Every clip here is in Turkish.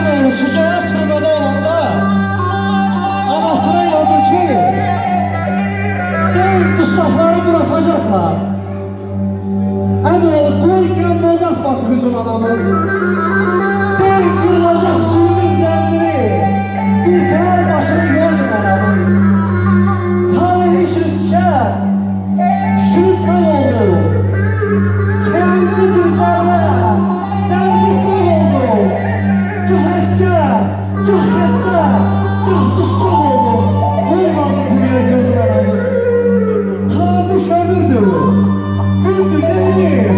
Anamın şücaat türbede olanda anasına yazır ki değil dustaqları bırakacaklar. Əmoğlu qoy gömböz atmasın kızın anamın. Değil kırılacak suyunun zənciri bir tel başını gözün anamın. Talihi şişkəz fikri say oldu. Sevinci bir zərrə dərdikdən oldu. Gah əskər, gah xəstə, gah dustaq oldu. Qoymadım buraya gözüm anamın. Talanmış ömürdür, gündür deyim.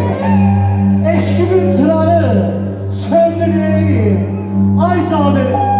Eşkimin çırağı söndü deyim. Ay canım.